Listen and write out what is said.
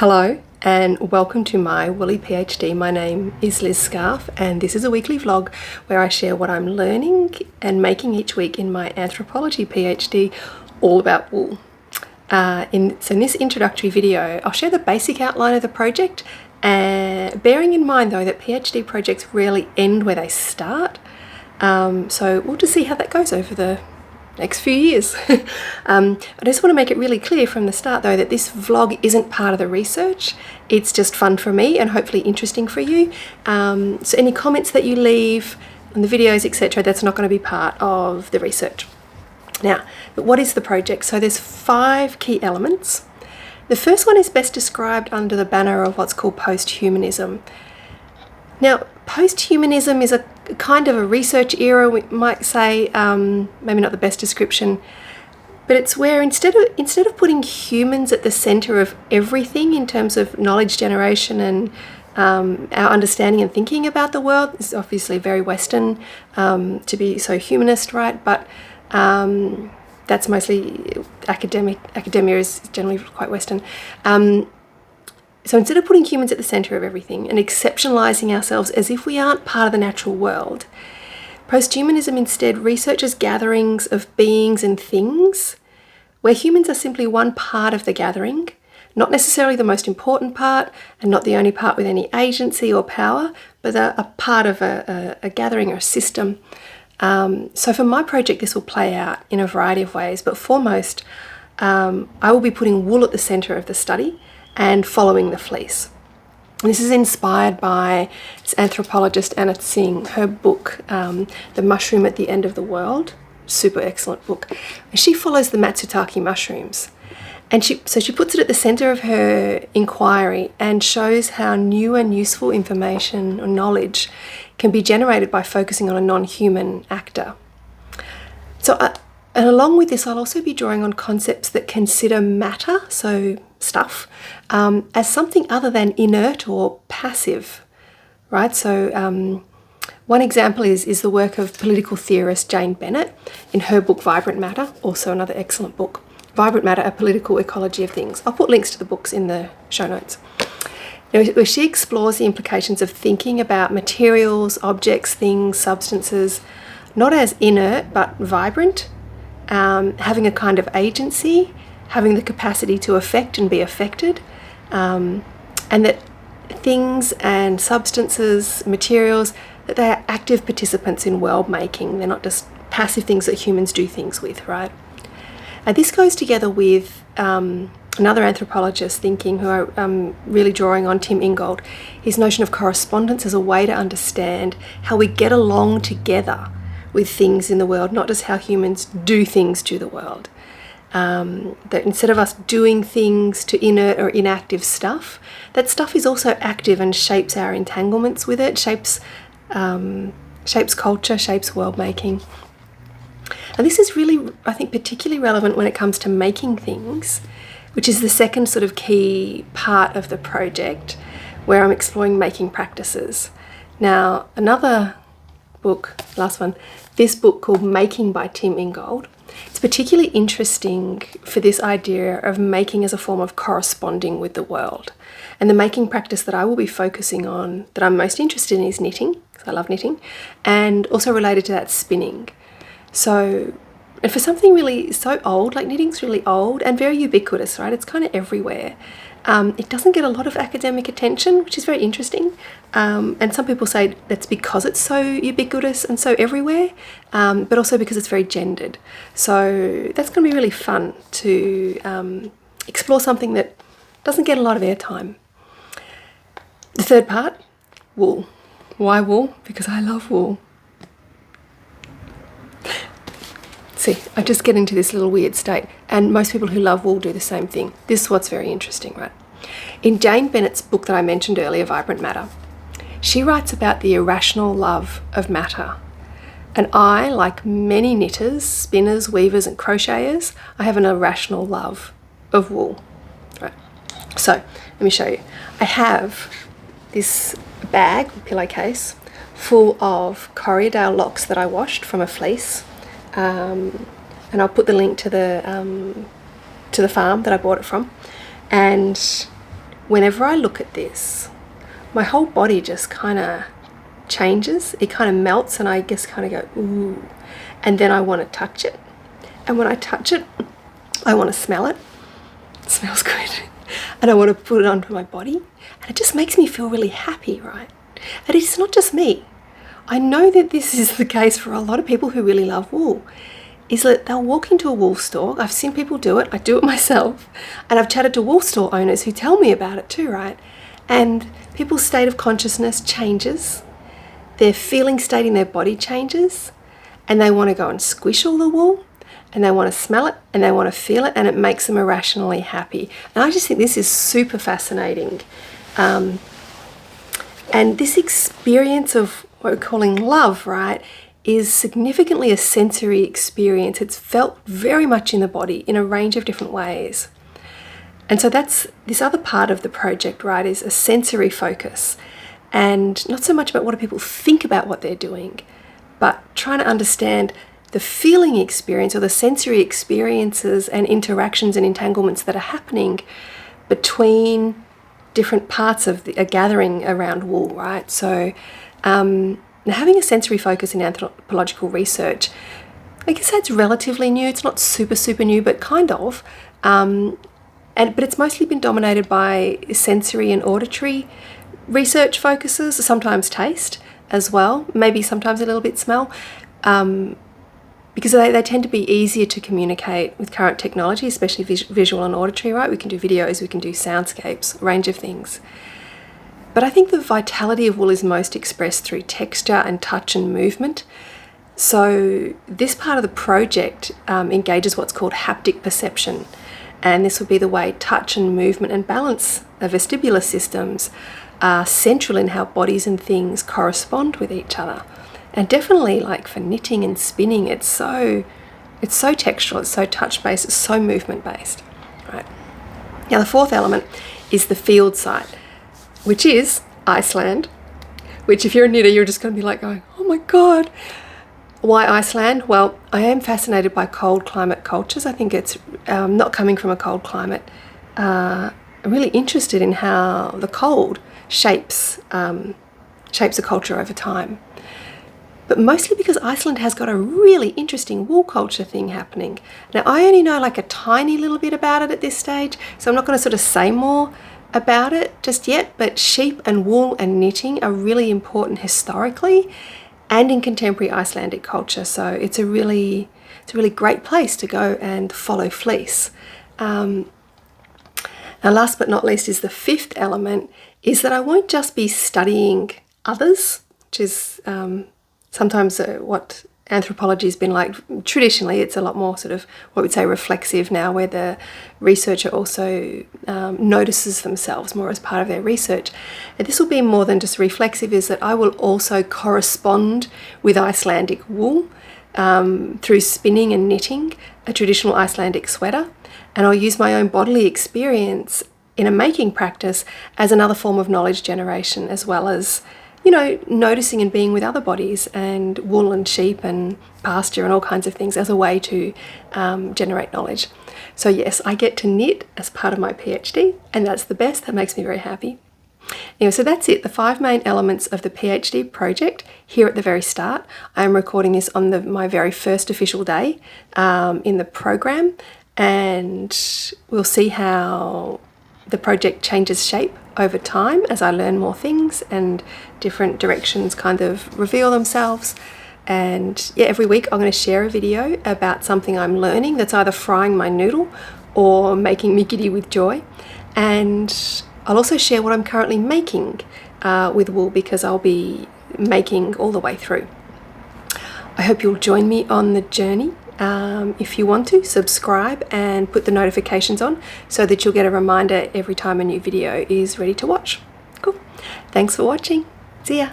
Hello and welcome to my Woolly PhD. My name is Liz Scarf and this is a weekly vlog where I share what I'm learning and making each week in my anthropology PhD all about wool. So in this introductory video I'll share the basic outline of the project, bearing in mind though that PhD projects rarely end where they start. So we'll just see how that goes over the next few years. I just want to make it really clear from the start though that this vlog isn't part of the research. It's just fun for me and hopefully interesting for you. So any comments that you leave on the videos, etc., that's not going to be part of the research. Now, what is the project? So there's 5 key elements. The first one is best described under the banner of what's called posthumanism. Now, posthumanism is a kind of a research era, we might say, maybe not the best description, but it's where instead of putting humans at the centre of everything in terms of knowledge generation and our understanding and thinking about the world, this is obviously very Western to be so humanist, right? But that's mostly academia is generally quite Western. So instead of putting humans at the centre of everything and exceptionalising ourselves as if we aren't part of the natural world, posthumanism instead researches gatherings of beings and things where humans are simply one part of the gathering, not necessarily the most important part and not the only part with any agency or power, but a part of a gathering or a system. So for my project this will play out in a variety of ways, but foremost I will be putting wool at the centre of the study and following the fleece. And this is inspired by this anthropologist Anna Tsing, her book, The Mushroom at the End of the World, super excellent book. She follows the Matsutake mushrooms. And she puts it at the centre of her inquiry and shows how new and useful information or knowledge can be generated by focusing on a non-human actor. And along with this, I'll also be drawing on concepts that consider matter, so stuff, as something other than inert or passive, right? So one example is the work of political theorist Jane Bennett in her book Vibrant Matter, also another excellent book. Vibrant Matter, A Political Ecology of Things. I'll put links to the books in the show notes. Now, where she explores the implications of thinking about materials, objects, things, substances, not as inert but vibrant, having a kind of agency, having the capacity to affect and be affected, and that things and substances, materials, that they are active participants in world making. They're not just passive things that humans do things with, right? And this goes together with another anthropologist thinking, who I'm really drawing on, Tim Ingold, his notion of correspondence as a way to understand how we get along together with things in the world, not just how humans do things to the world. That instead of us doing things to inert or inactive stuff, that stuff is also active and shapes our entanglements with it, shapes culture, shapes world making. And this is really, I think, particularly relevant when it comes to making things, which is the second sort of key part of the project, where I'm exploring making practices. Now, another book, last one, this book called Making by Tim Ingold. It's particularly interesting for this idea of making as a form of corresponding with the world. And the making practice that I will be focusing on, that I'm most interested in, is knitting, because I love knitting, and also related to that, spinning. So, and for something really so old, like knitting's really old and very ubiquitous, right? It's kind of everywhere. It doesn't get a lot of academic attention, which is very interesting. And some people say that's because it's so ubiquitous and so everywhere, but also because it's very gendered. So that's going to be really fun to explore something that doesn't get a lot of airtime. The third part, wool. Why wool? Because I love wool. See, I just get into this little weird state, and most people who love wool do the same thing. This is what's very interesting, right? In Jane Bennett's book that I mentioned earlier, Vibrant Matter, she writes about the irrational love of matter. And I, like many knitters, spinners, weavers and crocheters, I have an irrational love of wool. Right. So, let me show you. I have this bag, pillowcase, full of Corriedale locks that I washed from a fleece. And I'll put the link to the farm that I bought it from. And whenever I look at this, my whole body just kind of changes. It kind of melts, and I guess kind of go, ooh. And then I want to touch it. And when I touch it, I want to smell it. It smells good. And I want to put it onto my body. And it just makes me feel really happy, right? And it's not just me. I know that this is the case for a lot of people who really love wool, is that they'll walk into a wool store. I've seen people do it. I do it myself. And I've chatted to wool store owners who tell me about it too, right? And people's state of consciousness changes. Their feeling state in their body changes. And they want to go and squish all the wool. And they want to smell it. And they want to feel it. And it makes them irrationally happy. And I just think this is super fascinating. And this experience of what we're calling love, right, is significantly a sensory experience. It's felt very much in the body in a range of different ways. And so that's this other part of the project, right, is a sensory focus. And not so much about what do people think about what they're doing, but trying to understand the feeling experience or the sensory experiences and interactions and entanglements that are happening between different parts of a gathering around wool, right? So now having a sensory focus in anthropological research, I guess that's relatively new. It's not super, super new, but kind of. But it's mostly been dominated by sensory and auditory research focuses, sometimes taste as well, maybe sometimes a little bit smell, because they tend to be easier to communicate with current technology, especially visual and auditory, right? We can do videos, we can do soundscapes, a range of things. But I think the vitality of wool is most expressed through texture and touch and movement. So this part of the project engages what's called haptic perception. And this would be the way touch and movement and balance of vestibular systems are central in how bodies and things correspond with each other. And definitely, like for knitting and spinning, it's so textural, it's so touch-based, it's so movement-based. Right. Now the fourth element is the field site, which is Iceland, which if you're a knitter, you're just going to be like going, oh my God. Why Iceland? Well, I am fascinated by cold climate cultures. I think it's not coming from a cold climate. I'm really interested in how the cold shapes a culture over time. But mostly because Iceland has got a really interesting wool culture thing happening. Now, I only know like a tiny little bit about it at this stage, so I'm not going to sort of say more about it just yet, but sheep and wool and knitting are really important historically and in contemporary Icelandic culture. So it's a really great place to go and follow fleece. Now, last but not least is the fifth element, is that I won't just be studying others, which is sometimes what anthropology has been like. Traditionally, it's a lot more sort of what we'd say reflexive now, where the researcher also notices themselves more as part of their research. And this will be more than just reflexive, is that I will also correspond with Icelandic wool through spinning and knitting a traditional Icelandic sweater. And I'll use my own bodily experience in a making practice as another form of knowledge generation, as well as, you know, noticing and being with other bodies and wool and sheep and pasture and all kinds of things as a way to generate knowledge. So yes, I get to knit as part of my PhD, and that's the best. That makes me very happy. Anyway, so that's it, the 5 main elements of the PhD project here at the very start. I am recording this on my very first official day in the program, and we'll see how the project changes shape over time as I learn more things and different directions kind of reveal themselves. And yeah, every week I'm going to share a video about something I'm learning that's either frying my noodle or making me giddy with joy. And I'll also share what I'm currently making with wool, because I'll be making all the way through. I hope you'll join me on the journey. If you want to, subscribe and put the notifications on so that you'll get a reminder every time a new video is ready to watch. Cool. Thanks for watching. See ya.